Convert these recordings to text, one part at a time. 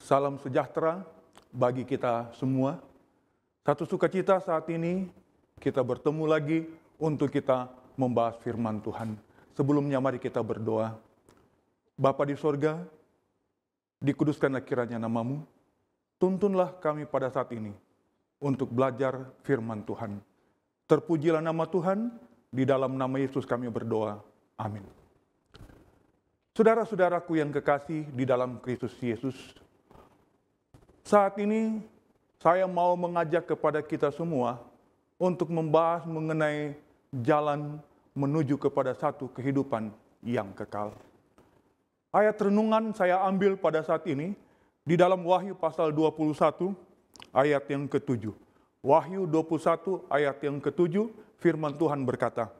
Salam sejahtera bagi kita semua. Satu sukacita saat ini kita bertemu lagi untuk kita membahas firman Tuhan. Sebelumnya mari kita berdoa. Bapa di sorga, dikuduskanlah kiranya namamu. Tuntunlah kami pada saat ini untuk belajar firman Tuhan. Terpujilah nama Tuhan, di dalam nama Yesus kami berdoa. Amin. Saudara-saudaraku yang kekasih di dalam Kristus Yesus, saat ini saya mau mengajak kepada kita semua untuk membahas mengenai jalan menuju kepada satu kehidupan yang kekal. Ayat renungan saya ambil pada saat ini di dalam Wahyu pasal 21 ayat yang ke-7. Wahyu 21 ayat yang ke-7, firman Tuhan berkata,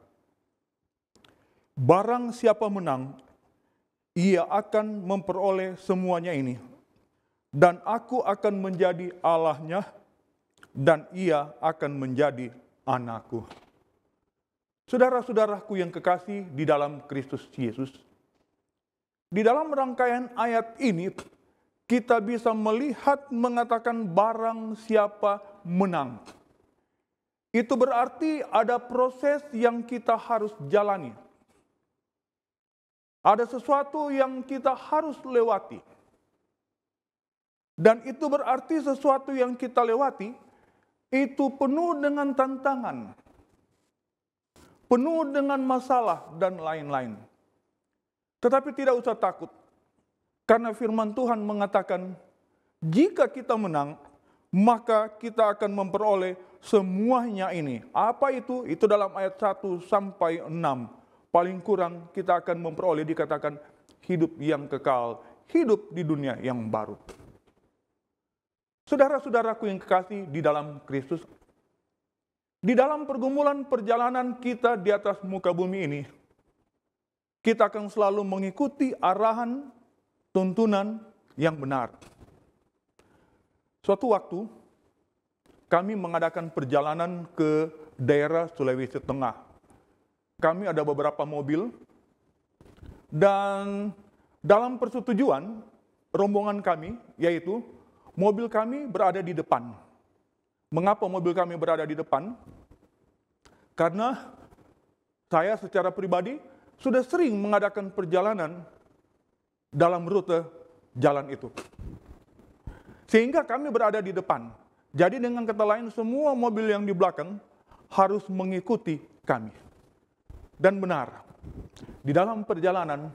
"Barang siapa menang, ia akan memperoleh semuanya ini, dan aku akan menjadi Allahnya, dan ia akan menjadi anakku." Saudara-saudaraku yang kekasih di dalam Kristus Yesus, di dalam rangkaian ayat ini, kita bisa melihat mengatakan barang siapa menang. Itu berarti ada proses yang kita harus jalani. Ada sesuatu yang kita harus lewati. Dan itu berarti sesuatu yang kita lewati, itu penuh dengan tantangan. Penuh dengan masalah dan lain-lain. Tetapi tidak usah takut. Karena firman Tuhan mengatakan, jika kita menang, maka kita akan memperoleh semuanya ini. Apa itu? Itu dalam ayat 1 sampai 6. Paling kurang kita akan memperoleh dikatakan hidup yang kekal, hidup di dunia yang baru. Saudara-saudaraku yang kekasih di dalam Kristus, di dalam pergumulan perjalanan kita di atas muka bumi ini, kita akan selalu mengikuti arahan, tuntunan yang benar. Suatu waktu, kami mengadakan perjalanan ke daerah Sulawesi Tengah. Kami ada beberapa mobil, dan dalam persetujuan rombongan kami, yaitu mobil kami berada di depan. Mengapa mobil kami berada di depan? Karena saya secara pribadi sudah sering mengadakan perjalanan dalam rute jalan itu. Sehingga kami berada di depan. Jadi dengan kata lain, semua mobil yang di belakang harus mengikuti kami. Dan benar, di dalam perjalanan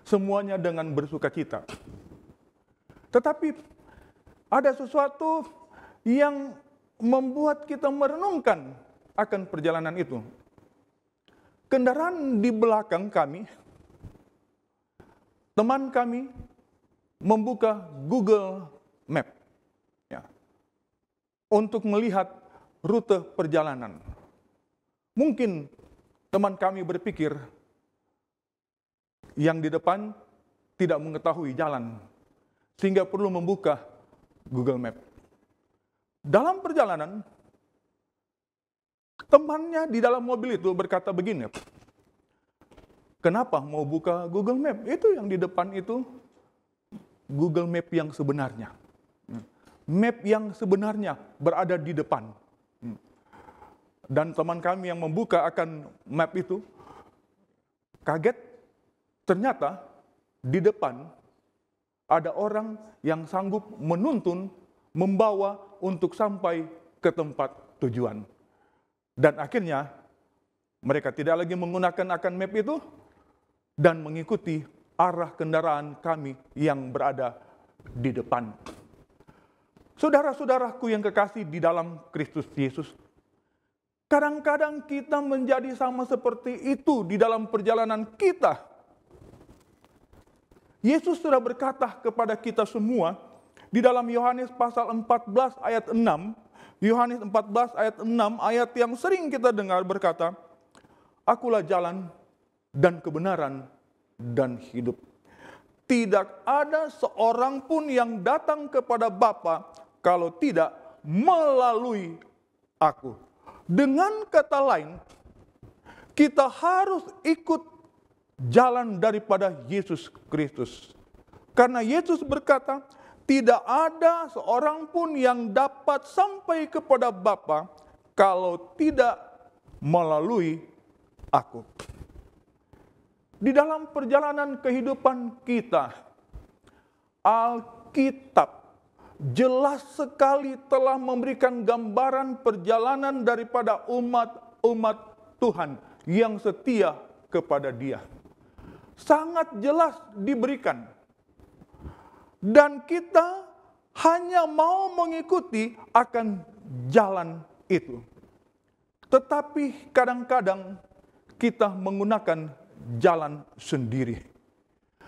semuanya dengan bersukacita. Tetapi ada sesuatu yang membuat kita merenungkan akan perjalanan itu. Kendaraan di belakang kami, teman kami membuka Google Map ya, untuk melihat rute perjalanan. Mungkin teman kami berpikir yang di depan tidak mengetahui jalan, sehingga perlu membuka Google Map. Dalam perjalanan, temannya di dalam mobil itu berkata begini, "Kenapa mau buka Google Map? Itu yang di depan itu Google Map yang sebenarnya. Map yang sebenarnya berada di depan." Dan teman kami yang membuka akan map itu kaget, ternyata di depan ada orang yang sanggup menuntun, membawa untuk sampai ke tempat tujuan. Dan akhirnya mereka tidak lagi menggunakan akan map itu dan mengikuti arah kendaraan kami yang berada di depan. Saudara-saudaraku yang kekasih di dalam Kristus Yesus, kadang-kadang kita menjadi sama seperti itu di dalam perjalanan kita. Yesus sudah berkata kepada kita semua di dalam Yohanes pasal 14 ayat 6, Yohanes 14 ayat 6, ayat yang sering kita dengar berkata, "Akulah jalan dan kebenaran dan hidup. Tidak ada seorang pun yang datang kepada Bapa kalau tidak melalui aku." Dengan kata lain, kita harus ikut jalan daripada Yesus Kristus. Karena Yesus berkata, tidak ada seorang pun yang dapat sampai kepada Bapa kalau tidak melalui aku. Di dalam perjalanan kehidupan kita, Alkitab jelas sekali telah memberikan gambaran perjalanan daripada umat Tuhan yang setia kepada Dia. Sangat jelas diberikan. Dan kita hanya mau mengikuti akan jalan itu. Tetapi kadang-kadang kita menggunakan jalan sendiri.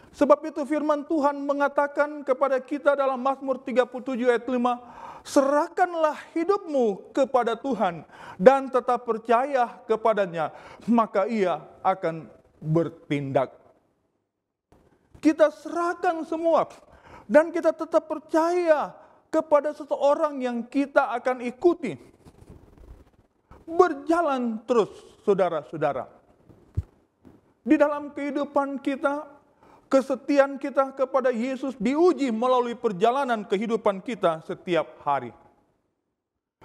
Sebab itu firman Tuhan mengatakan kepada kita dalam Mazmur 37 ayat 5, serahkanlah hidupmu kepada Tuhan dan tetap percaya kepadanya, maka Ia akan bertindak. Kita serahkan semua dan kita tetap percaya kepada seseorang yang kita akan ikuti. Berjalan terus, saudara-saudara. Di dalam kehidupan kita, kesetiaan kita kepada Yesus diuji melalui perjalanan kehidupan kita setiap hari.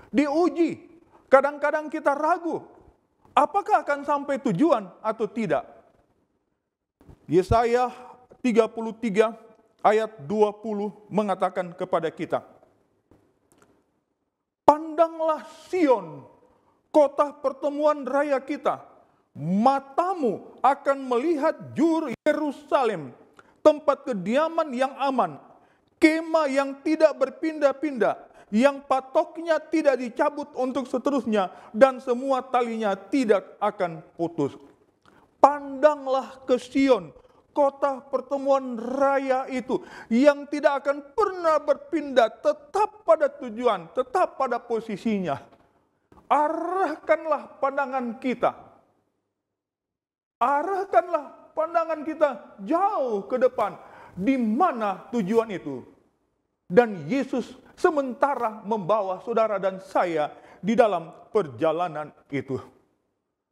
Diuji, kadang-kadang kita ragu, apakah akan sampai tujuan atau tidak. Yesaya 33 ayat 20 mengatakan kepada kita, pandanglah Sion, kota pertemuan raya kita. Matamu akan melihat juru Yerusalem, tempat kediaman yang aman, kemah yang tidak berpindah-pindah, yang patoknya tidak dicabut untuk seterusnya, dan semua talinya tidak akan putus. Pandanglah ke Sion, kota pertemuan raya itu, yang tidak akan pernah berpindah, tetap pada tujuan, tetap pada posisinya. Arahkanlah pandangan kita. Arahkanlah pandangan kita jauh ke depan. Di mana tujuan itu? Dan Yesus sementara membawa saudara dan saya di dalam perjalanan itu.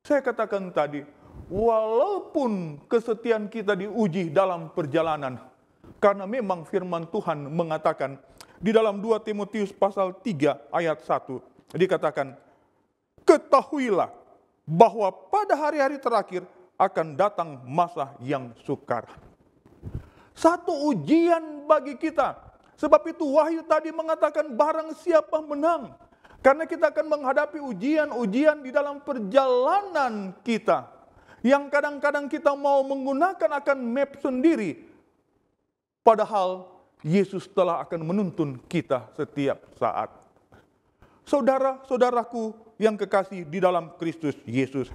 Saya katakan tadi, walaupun kesetiaan kita diuji dalam perjalanan, karena memang firman Tuhan mengatakan di dalam 2 Timotius pasal 3 ayat 1, dikatakan, ketahuilah bahwa pada hari-hari terakhir akan datang masa yang sukar. Satu ujian bagi kita. Sebab itu Wahyu tadi mengatakan barang siapa menang. Karena kita akan menghadapi ujian-ujian di dalam perjalanan kita. Yang kadang-kadang kita mau menggunakan akan map sendiri. Padahal Yesus telah akan menuntun kita setiap saat. Saudara-saudaraku yang kekasih di dalam Kristus Yesus.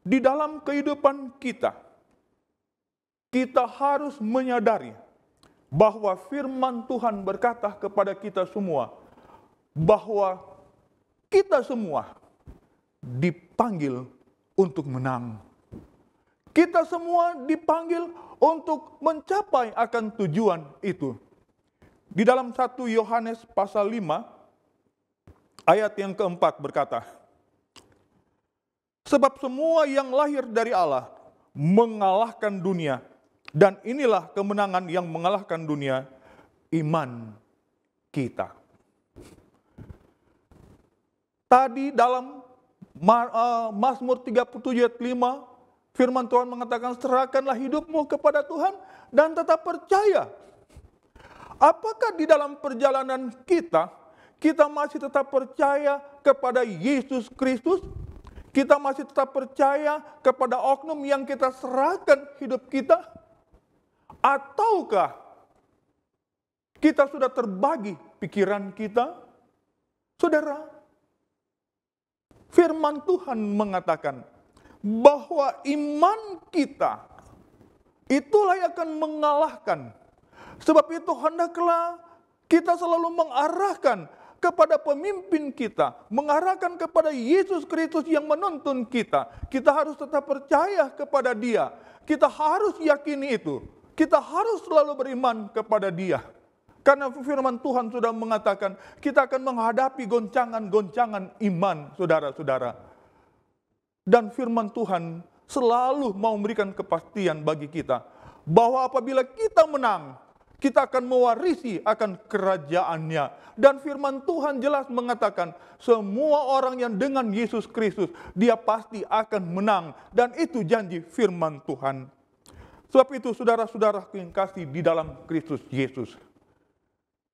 Di dalam kehidupan kita, kita harus menyadari bahwa firman Tuhan berkata kepada kita semua, bahwa kita semua dipanggil untuk menang. Kita semua dipanggil untuk mencapai akan tujuan itu. Di dalam 1 Yohanes pasal 5, ayat yang keempat berkata, sebab semua yang lahir dari Allah mengalahkan dunia. Dan inilah kemenangan yang mengalahkan dunia, iman kita. Tadi dalam Mazmur 37 ayat 5, firman Tuhan mengatakan, serahkanlah hidupmu kepada Tuhan dan tetap percaya. Apakah di dalam perjalanan kita masih tetap percaya kepada Yesus Kristus? Kita masih tetap percaya kepada oknum yang kita serahkan hidup kita? Ataukah kita sudah terbagi pikiran kita? Saudara, firman Tuhan mengatakan bahwa iman kita itulah yang akan mengalahkan. Sebab itu hendaklah kita selalu mengarahkan kepada pemimpin kita, mengarahkan kepada Yesus Kristus yang menuntun kita. Kita harus tetap percaya kepada Dia. Kita harus yakini itu. Kita harus selalu beriman kepada Dia. Karena firman Tuhan sudah mengatakan, kita akan menghadapi goncangan-goncangan iman, saudara-saudara. Dan firman Tuhan selalu mau memberikan kepastian bagi kita, bahwa apabila kita menang, Kita akan mewarisi akan kerajaannya. Dan firman Tuhan jelas mengatakan, semua orang yang dengan Yesus Kristus, dia pasti akan menang. Dan itu janji firman Tuhan. Sebab itu saudara-saudara yang kasih di dalam Kristus Yesus.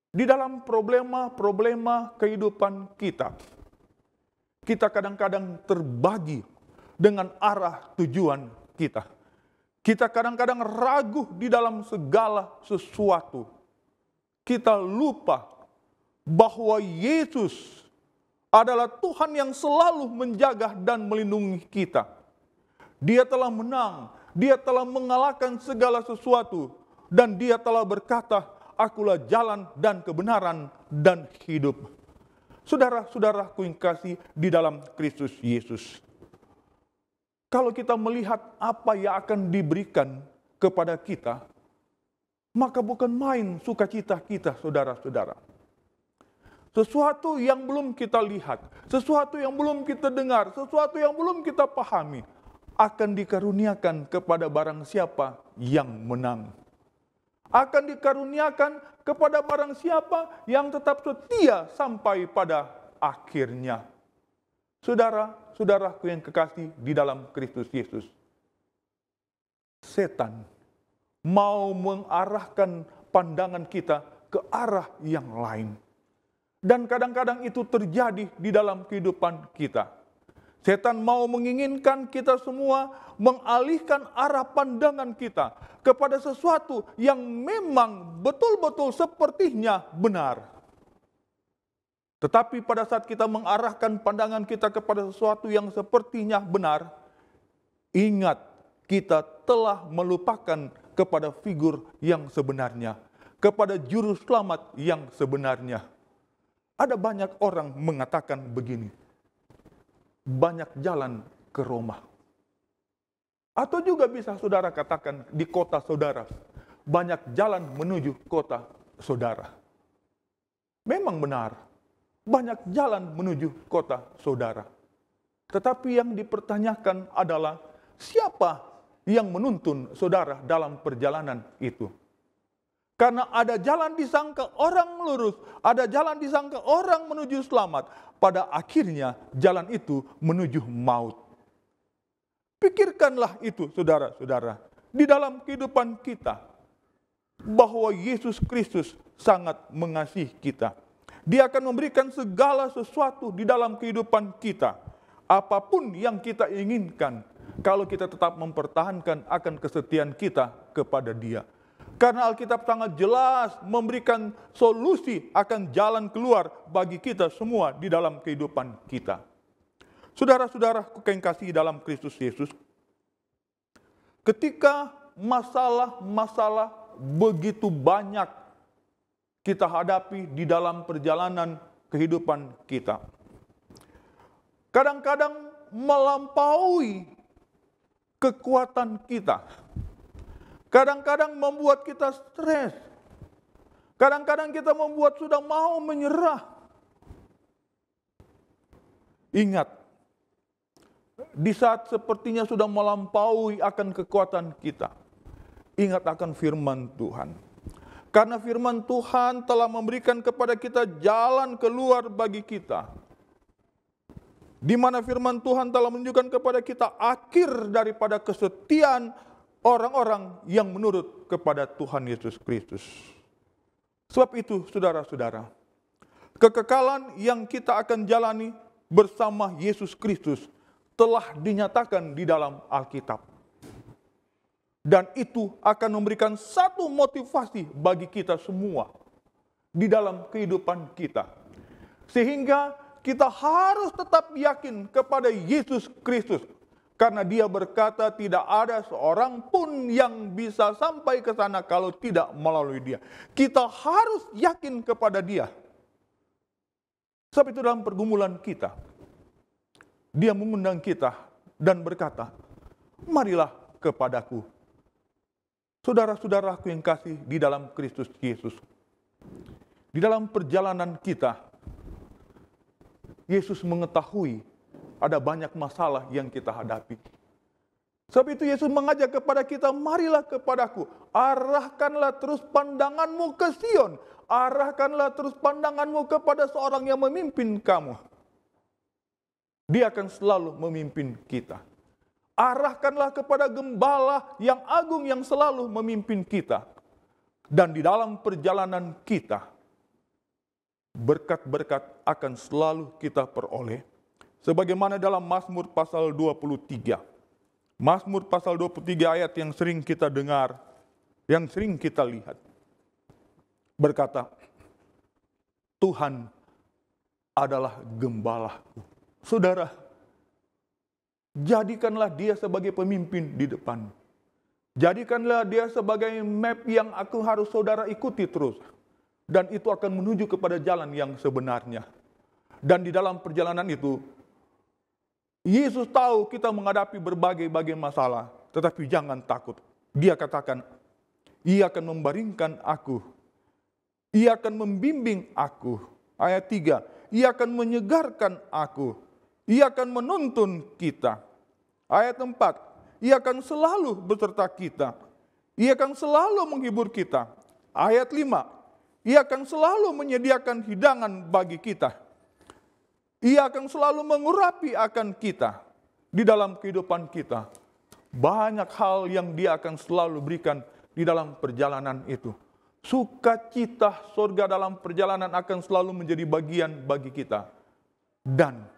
Di dalam problema-problema kehidupan kita, kita kadang-kadang terbagi dengan arah tujuan kita. Kita kadang-kadang ragu di dalam segala sesuatu. Kita lupa bahwa Yesus adalah Tuhan yang selalu menjaga dan melindungi kita. Dia telah menang, Dia telah mengalahkan segala sesuatu, dan Dia telah berkata, "Akulah jalan dan kebenaran dan hidup." Saudara-saudaraku yang kasih di dalam Kristus Yesus. Kalau kita melihat apa yang akan diberikan kepada kita, maka bukan main sukacita kita, saudara-saudara. Sesuatu yang belum kita lihat, sesuatu yang belum kita dengar, sesuatu yang belum kita pahami, akan dikaruniakan kepada barang siapa yang menang. Akan dikaruniakan kepada barang siapa yang tetap setia sampai pada akhirnya. Saudara-saudaraku yang kekasih di dalam Kristus Yesus. Setan mau mengarahkan pandangan kita ke arah yang lain. Dan kadang-kadang itu terjadi di dalam kehidupan kita. Setan mau menginginkan kita semua mengalihkan arah pandangan kita kepada sesuatu yang memang betul-betul sepertinya benar. Tetapi pada saat kita mengarahkan pandangan kita kepada sesuatu yang sepertinya benar, ingat kita telah melupakan kepada figur yang sebenarnya, kepada juru selamat yang sebenarnya. Ada banyak orang mengatakan begini, banyak jalan ke Roma. Atau juga bisa saudara katakan di kota saudara, banyak jalan menuju kota saudara. Memang benar, banyak jalan menuju kota saudara. Tetapi yang dipertanyakan adalah siapa yang menuntun saudara dalam perjalanan itu. Karena ada jalan disangka orang lurus, ada jalan disangka orang menuju selamat. Pada akhirnya jalan itu menuju maut. Pikirkanlah itu saudara-saudara. Di dalam kehidupan kita, bahwa Yesus Kristus sangat mengasihi kita. Dia akan memberikan segala sesuatu di dalam kehidupan kita. Apapun yang kita inginkan, kalau kita tetap mempertahankan akan kesetiaan kita kepada Dia. Karena Alkitab sangat jelas memberikan solusi akan jalan keluar bagi kita semua di dalam kehidupan kita. Saudara-saudara yang kasih dalam Kristus Yesus, ketika masalah-masalah begitu banyak kita hadapi di dalam perjalanan kehidupan kita, kadang-kadang melampaui kekuatan kita. Kadang-kadang membuat kita stres. Kadang-kadang kita membuat sudah mau menyerah. Ingat, di saat sepertinya sudah melampaui akan kekuatan kita, ingat akan firman Tuhan. Karena firman Tuhan telah memberikan kepada kita jalan keluar bagi kita. Di mana firman Tuhan telah menunjukkan kepada kita akhir daripada kesetiaan orang-orang yang menurut kepada Tuhan Yesus Kristus. Sebab itu, saudara-saudara, kekekalan yang kita akan jalani bersama Yesus Kristus telah dinyatakan di dalam Alkitab. Dan itu akan memberikan satu motivasi bagi kita semua di dalam kehidupan kita. Sehingga kita harus tetap yakin kepada Yesus Kristus. Karena Dia berkata tidak ada seorang pun yang bisa sampai ke sana kalau tidak melalui Dia. Kita harus yakin kepada Dia. Sebab itu dalam pergumulan kita, Dia mengundang kita dan berkata, marilah kepadaku. Saudara-saudaraku yang kasih di dalam Kristus Yesus. Di dalam perjalanan kita, Yesus mengetahui ada banyak masalah yang kita hadapi. Sebab itu Yesus mengajak kepada kita, marilah kepadaku, arahkanlah terus pandanganmu ke Sion, arahkanlah terus pandanganmu kepada seorang yang memimpin kamu. Dia akan selalu memimpin kita. Arahkanlah kepada gembala yang agung yang selalu memimpin kita. Dan di dalam perjalanan kita, berkat-berkat akan selalu kita peroleh. Sebagaimana dalam Mazmur pasal 23. Mazmur pasal 23 ayat yang sering kita dengar, yang sering kita lihat. Berkata, Tuhan adalah gembalaku. Saudara, jadikanlah dia sebagai pemimpin di depan. Jadikanlah dia sebagai map yang aku harus saudara ikuti terus. Dan itu akan menuju kepada jalan yang sebenarnya. Dan di dalam perjalanan itu, Yesus tahu kita menghadapi berbagai masalah. Tetapi jangan takut. Dia katakan, Ia akan membaringkan aku. Ia akan membimbing aku. Ayat 3, Ia akan menyegarkan aku. Ia akan menuntun kita. Ayat 4, Ia akan selalu beserta kita. Ia akan selalu menghibur kita. Ayat 5, Ia akan selalu menyediakan hidangan bagi kita. Ia akan selalu mengurapi akan kita di dalam kehidupan kita. Banyak hal yang Dia akan selalu berikan di dalam perjalanan itu. Sukacita surga dalam perjalanan akan selalu menjadi bagian bagi kita. Dan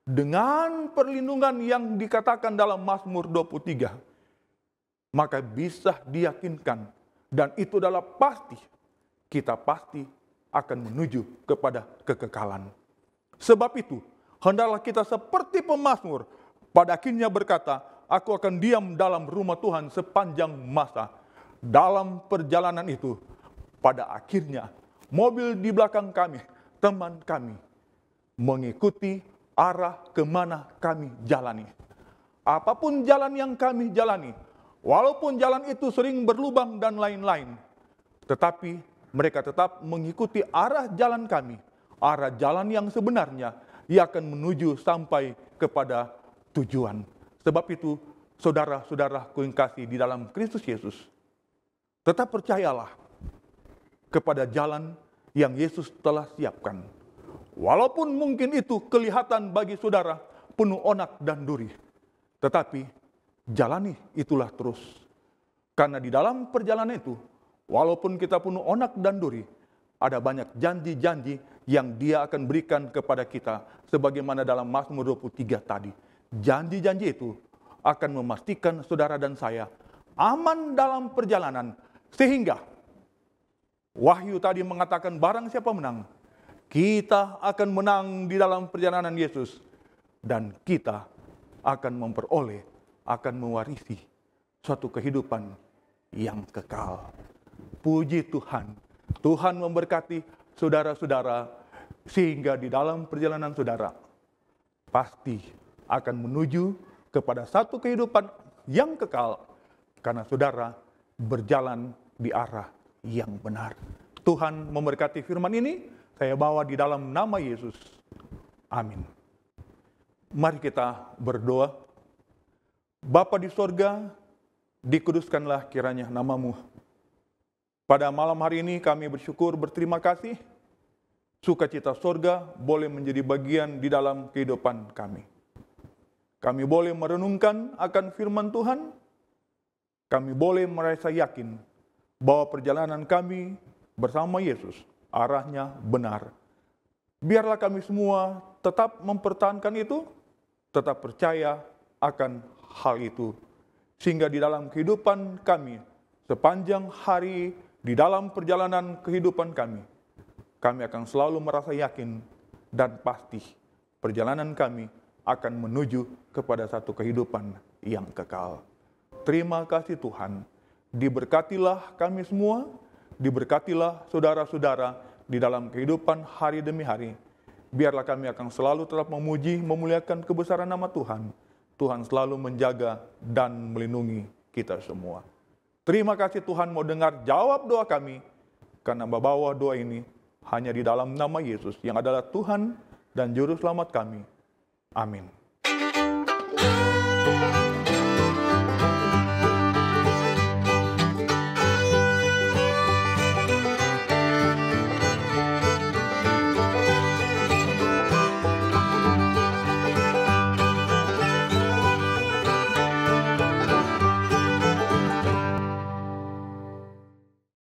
dengan perlindungan yang dikatakan dalam Mazmur 23, maka bisa diyakinkan, dan itu adalah pasti, kita pasti akan menuju kepada kekekalan. Sebab itu, hendaklah kita seperti pemazmur, pada akhirnya berkata, aku akan diam dalam rumah Tuhan sepanjang masa. Dalam perjalanan itu, pada akhirnya, mobil di belakang kami, teman kami, mengikuti arah kemana kami jalani. Apapun jalan yang kami jalani, walaupun jalan itu sering berlubang dan lain-lain, tetapi mereka tetap mengikuti arah jalan kami, arah jalan yang sebenarnya, ia akan menuju sampai kepada tujuan. Sebab itu, saudara-saudaraku yang kasih di dalam Kristus Yesus, tetap percayalah kepada jalan yang Yesus telah siapkan. Walaupun mungkin itu kelihatan bagi saudara penuh onak dan duri, tetapi jalani itulah terus. Karena di dalam perjalanan itu, walaupun kita penuh onak dan duri, ada banyak janji-janji yang Dia akan berikan kepada kita, sebagaimana dalam Mazmur 23 tadi. Janji-janji itu akan memastikan saudara dan saya aman dalam perjalanan, sehingga Wahyu tadi mengatakan barang siapa menang, kita akan menang di dalam perjalanan Yesus. Dan kita akan memperoleh, akan mewarisi suatu kehidupan yang kekal. Puji Tuhan. Tuhan memberkati saudara-saudara, sehingga di dalam perjalanan saudara, pasti akan menuju kepada satu kehidupan yang kekal. Karena saudara berjalan di arah yang benar. Tuhan memberkati firman ini. Saya bawa di dalam nama Yesus. Amin. Mari kita berdoa. Bapa di sorga, dikuduskanlah kiranya nama-Mu. Pada malam hari ini kami bersyukur, berterima kasih. Sukacita sorga boleh menjadi bagian di dalam kehidupan kami. Kami boleh merenungkan akan firman Tuhan. Kami boleh merasa yakin bahwa perjalanan kami bersama Yesus arahnya benar. Biarlah kami semua tetap mempertahankan itu, tetap percaya akan hal itu. Sehingga di dalam kehidupan kami, sepanjang hari, di dalam perjalanan kehidupan kami akan selalu merasa yakin dan pasti perjalanan kami akan menuju kepada satu kehidupan yang kekal. Terima kasih Tuhan, diberkatilah kami semua, diberkatilah saudara-saudara di dalam kehidupan hari demi hari. Biarlah kami akan selalu tetap memuji, memuliakan kebesaran nama Tuhan. Tuhan selalu menjaga dan melindungi kita semua. Terima kasih Tuhan mau dengar jawab doa kami, karena membawa doa ini hanya di dalam nama Yesus yang adalah Tuhan dan Juru Selamat kami. Amin.